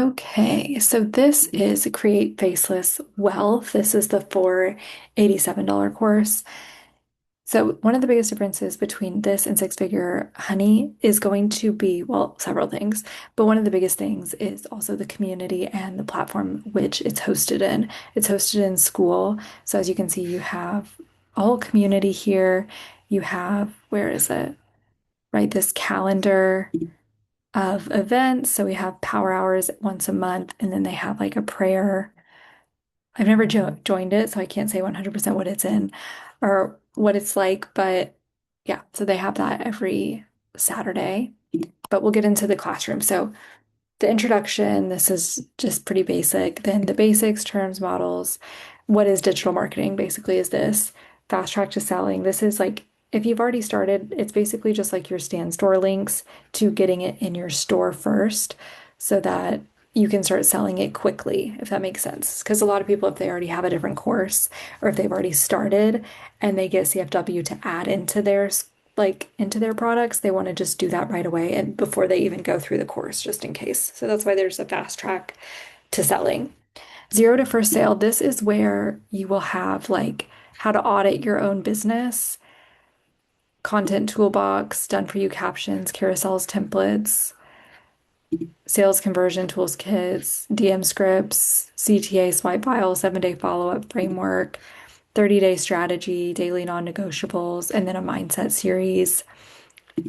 Okay, so this is Create Faceless Wealth. This is the $487 course. So one of the biggest differences between this and Six Figure Honey is going to be, well, several things, but one of the biggest things is also the community and the platform which it's hosted in. It's hosted in school. So as you can see, you have a whole community here. You have, where is it? Right, this calendar of events. So we have power hours once a month, and then they have like a prayer. I've never joined it, so I can't say 100% what it's in or what it's like, but yeah, so they have that every Saturday. But we'll get into the classroom. So the introduction, this is just pretty basic. Then the basics, terms, models. What is digital marketing? Basically, is this fast track to selling? This is like if you've already started, it's basically just like your stand store links to getting it in your store first so that you can start selling it quickly, if that makes sense. Because a lot of people, if they already have a different course or if they've already started and they get CFW to add into their products, they want to just do that right away and before they even go through the course, just in case. So that's why there's a fast track to selling. Zero to first sale, this is where you will have like how to audit your own business, content toolbox, done for you captions, carousels, templates, sales conversion tools kits, DM scripts, CTA swipe file, 7-day follow-up framework, 30-day strategy, daily non-negotiables, and then a mindset series,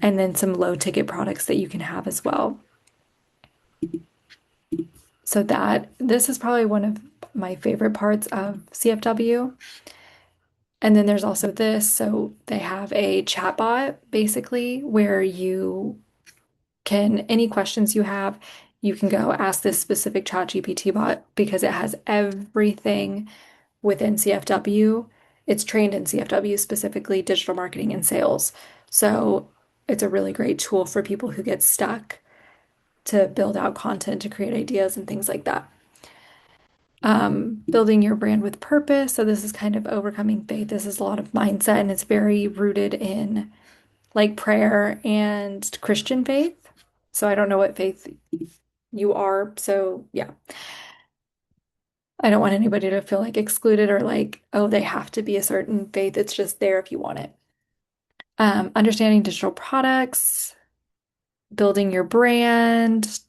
and then some low ticket products that you can have as well. So that this is probably one of my favorite parts of CFW. And then there's also this. So they have a chatbot basically where you can, any questions you have, you can go ask this specific chat GPT bot because it has everything within CFW. It's trained in CFW, specifically digital marketing and sales. So it's a really great tool for people who get stuck to build out content, to create ideas and things like that. Building your brand with purpose. So this is kind of overcoming faith. This is a lot of mindset and it's very rooted in like prayer and Christian faith. So I don't know what faith you are. So yeah, I don't want anybody to feel like excluded or like, oh, they have to be a certain faith. It's just there if you want it. Understanding digital products, building your brand,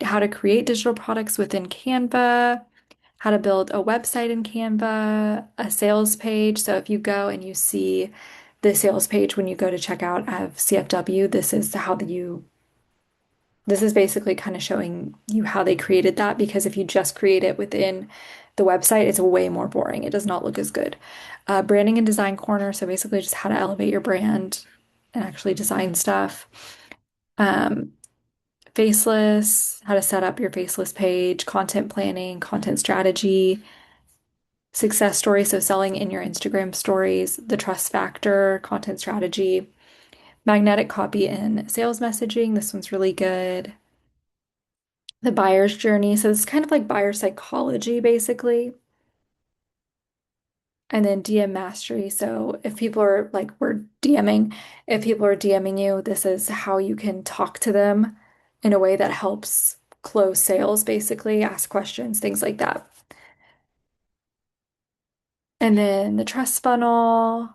how to create digital products within Canva, how to build a website in Canva, a sales page. So if you go and you see the sales page when you go to check out of CFW, this is basically kind of showing you how they created that because if you just create it within the website, it's way more boring. It does not look as good. Branding and design corner. So basically just how to elevate your brand and actually design stuff. Um, Faceless, how to set up your Faceless page, content planning, content strategy, success story, so selling in your Instagram stories, the trust factor, content strategy, magnetic copy and sales messaging. This one's really good. The buyer's journey, so it's kind of like buyer psychology, basically. And then DM mastery. So if people are like, we're DMing, if people are DMing you, this is how you can talk to them in a way that helps close sales, basically, ask questions, things like that. And then the trust funnel,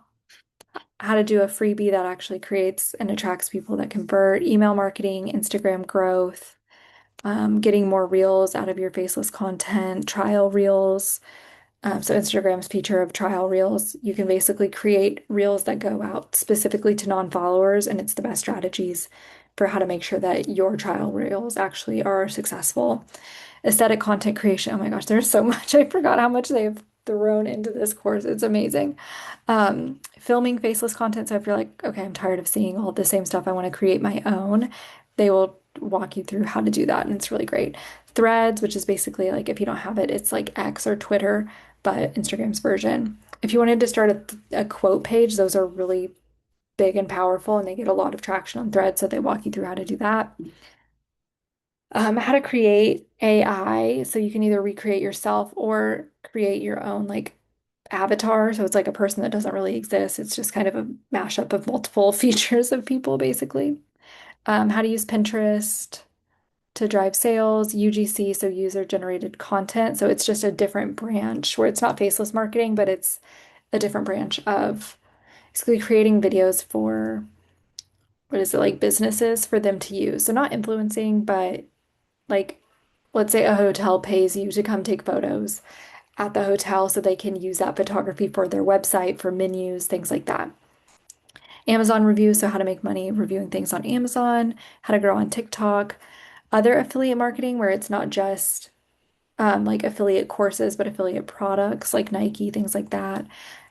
how to do a freebie that actually creates and attracts people that convert, email marketing, Instagram growth, getting more reels out of your faceless content, trial reels. So Instagram's feature of trial reels, you can basically create reels that go out specifically to non-followers, and it's the best strategies for how to make sure that your trial reels actually are successful. Aesthetic content creation. Oh my gosh, there's so much. I forgot how much they've thrown into this course. It's amazing. Filming faceless content. So if you're like, okay, I'm tired of seeing all the same stuff, I want to create my own, they will walk you through how to do that, and it's really great. Threads, which is basically like if you don't have it, it's like X or Twitter, but Instagram's version. If you wanted to start a quote page, those are really big and powerful, and they get a lot of traction on Threads, so they walk you through how to do that. How to create AI, so you can either recreate yourself or create your own like avatar. So it's like a person that doesn't really exist. It's just kind of a mashup of multiple features of people, basically. How to use Pinterest, to drive sales, UGC, so user generated content. So it's just a different branch where it's not faceless marketing, but it's a different branch of basically creating videos for what is it, like businesses for them to use. So not influencing, but like let's say a hotel pays you to come take photos at the hotel so they can use that photography for their website, for menus, things like that. Amazon reviews, so how to make money reviewing things on Amazon, how to grow on TikTok, other affiliate marketing where it's not just like affiliate courses, but affiliate products like Nike, things like that.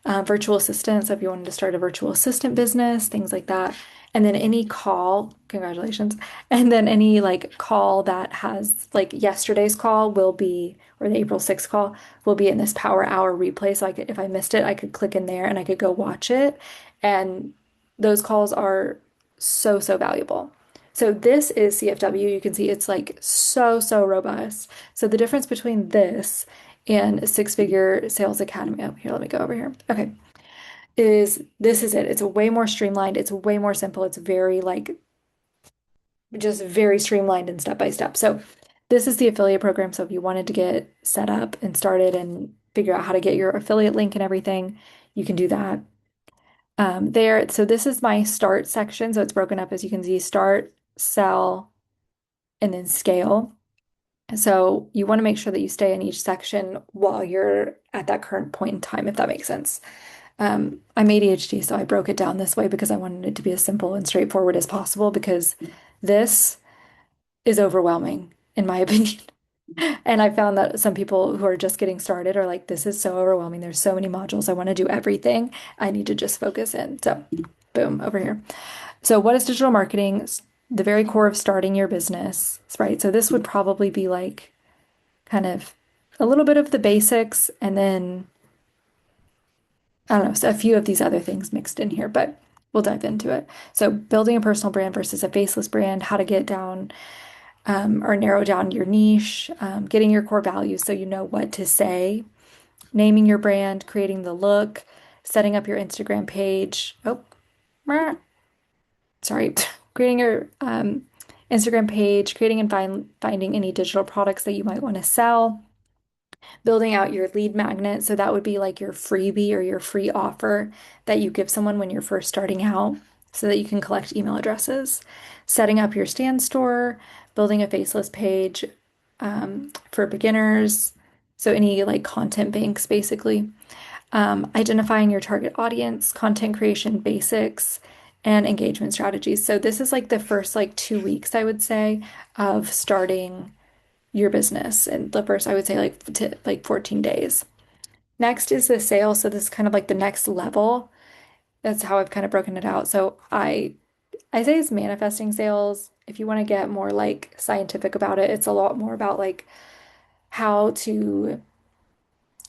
Virtual assistants, so if you wanted to start a virtual assistant business, things like that. And then any call, congratulations. And then any like call that has like yesterday's call will be, or the April 6th call will be in this Power Hour replay. So I could, if I missed it, I could click in there and I could go watch it. And those calls are so, so valuable. So this is CFW. You can see it's like so, so robust. So the difference between this and a six-figure sales academy, oh, here, let me go over here. Okay, is this is it. It's way more streamlined. It's way more simple. It's very like just very streamlined and step by step. So this is the affiliate program. So if you wanted to get set up and started and figure out how to get your affiliate link and everything, you can do that. There, so this is my start section. So it's broken up as you can see, start, sell, and then scale. So you want to make sure that you stay in each section while you're at that current point in time, if that makes sense. I'm ADHD, so I broke it down this way because I wanted it to be as simple and straightforward as possible because this is overwhelming, in my opinion. And I found that some people who are just getting started are like, this is so overwhelming. There's so many modules. I want to do everything. I need to just focus in. So, boom, over here. So, what is digital marketing? The very core of starting your business, right? So, this would probably be like kind of a little bit of the basics and then I don't know, so a few of these other things mixed in here, but we'll dive into it. So, building a personal brand versus a faceless brand, how to get down or narrow down your niche, getting your core values so you know what to say, naming your brand, creating the look, setting up your Instagram page. Oh, sorry, creating your Instagram page, creating and finding any digital products that you might want to sell, building out your lead magnet. So that would be like your freebie or your free offer that you give someone when you're first starting out so that you can collect email addresses, setting up your stand store, building a faceless page for beginners. So any like content banks basically, identifying your target audience, content creation basics, and engagement strategies. So this is like the first like 2 weeks, I would say, of starting your business. And the first, I would say like to like 14 days. Next is the sale. So this is kind of like the next level. That's how I've kind of broken it out. So I say it's manifesting sales. If you want to get more like scientific about it, it's a lot more about like how to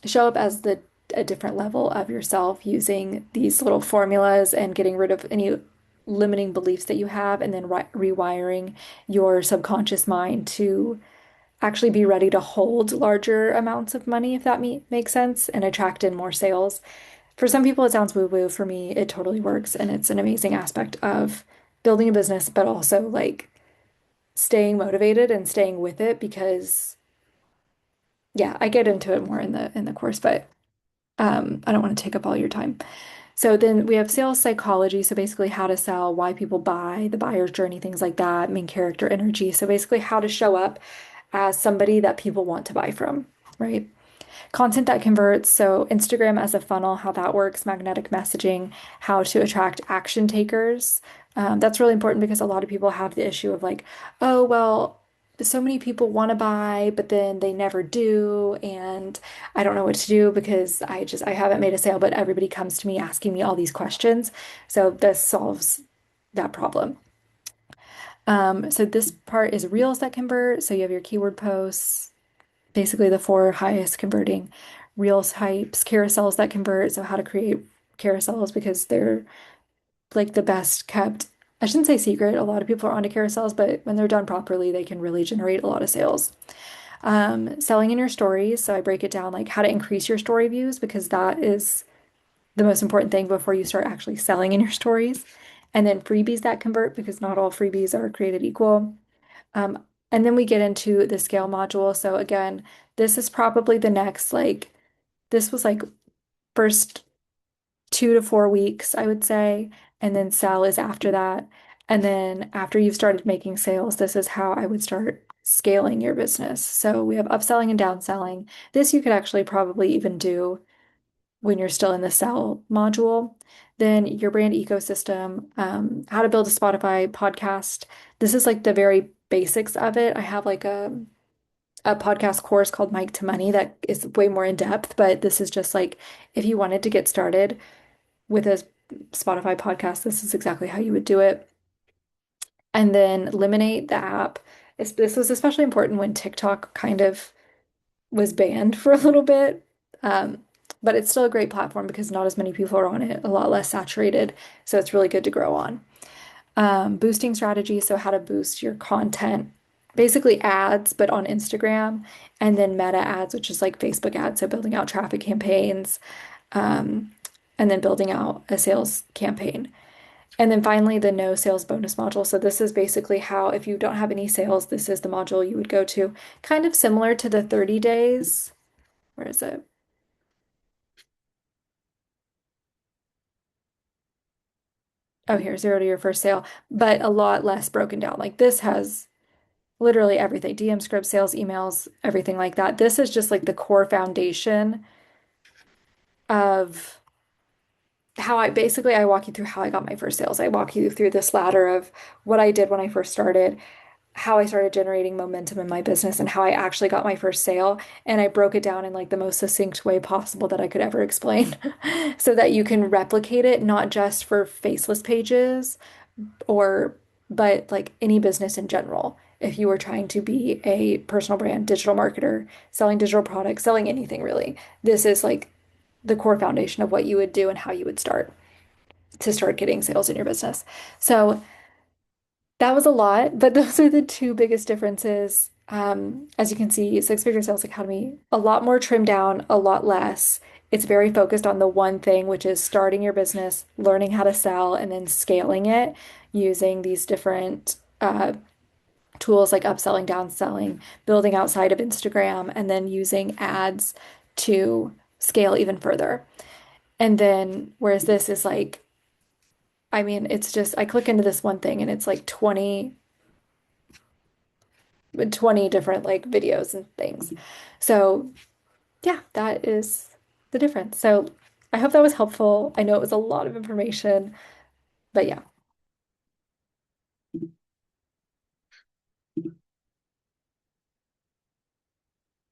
show up as the a different level of yourself using these little formulas and getting rid of any limiting beliefs that you have and then rewiring your subconscious mind to actually be ready to hold larger amounts of money, if that makes sense, and attract in more sales. For some people, it sounds woo-woo. For me, it totally works, and it's an amazing aspect of building a business, but also like staying motivated and staying with it because, yeah, I get into it more in the course, but I don't want to take up all your time. So then we have sales psychology, so basically how to sell, why people buy, the buyer's journey, things like that, main character energy. So basically how to show up as somebody that people want to buy from, right? Content that converts, so Instagram as a funnel, how that works, magnetic messaging, how to attract action takers. That's really important because a lot of people have the issue of like, oh, well, so many people want to buy, but then they never do, and I don't know what to do because I haven't made a sale, but everybody comes to me asking me all these questions. So this solves that problem. So this part is reels that convert. So you have your keyword posts, basically the four highest converting reels types, carousels that convert. So how to create carousels because they're like the best kept. I shouldn't say secret. A lot of people are onto carousels, but when they're done properly, they can really generate a lot of sales. Selling in your stories. So I break it down like how to increase your story views because that is the most important thing before you start actually selling in your stories. And then freebies that convert because not all freebies are created equal. Um, And then we get into the scale module. So again, this is probably the next, like, this was like first 2 to 4 weeks, I would say. And then sell is after that. And then after you've started making sales, this is how I would start scaling your business. So we have upselling and downselling. This you could actually probably even do when you're still in the sell module. Then your brand ecosystem, how to build a Spotify podcast. This is like the very basics of it. I have like a podcast course called Mike to Money that is way more in depth, but this is just like if you wanted to get started with a Spotify podcast, this is exactly how you would do it. And then eliminate the app. This was especially important when TikTok kind of was banned for a little bit. Um, but it's still a great platform because not as many people are on it, a lot less saturated. So it's really good to grow on. Boosting strategy, so how to boost your content, basically ads, but on Instagram, and then meta ads, which is like Facebook ads, so building out traffic campaigns, um, and then building out a sales campaign. And then finally, the no sales bonus module. So this is basically how, if you don't have any sales, this is the module you would go to. Kind of similar to the 30 days. Where is it? Oh, here, zero to your first sale, but a lot less broken down. Like this has literally everything, DM scripts, sales, emails, everything like that. This is just like the core foundation of how I walk you through how I got my first sales. I walk you through this ladder of what I did when I first started, how I started generating momentum in my business, and how I actually got my first sale. And I broke it down in like the most succinct way possible that I could ever explain so that you can replicate it, not just for faceless pages or but like any business in general. If you were trying to be a personal brand, digital marketer, selling digital products, selling anything really, this is like the core foundation of what you would do and how you would start to start getting sales in your business. So that was a lot, but those are the two biggest differences. As you can see, Six Figure Sales Academy, a lot more trimmed down, a lot less. It's very focused on the one thing, which is starting your business, learning how to sell, and then scaling it using these different tools like upselling, downselling, building outside of Instagram, and then using ads to scale even further. And then, whereas this is like, I mean, it's just, I click into this one thing and it's like 20 different like videos and things. So, yeah, that is the difference. So, I hope that was helpful. I know it was a lot of information, but yeah.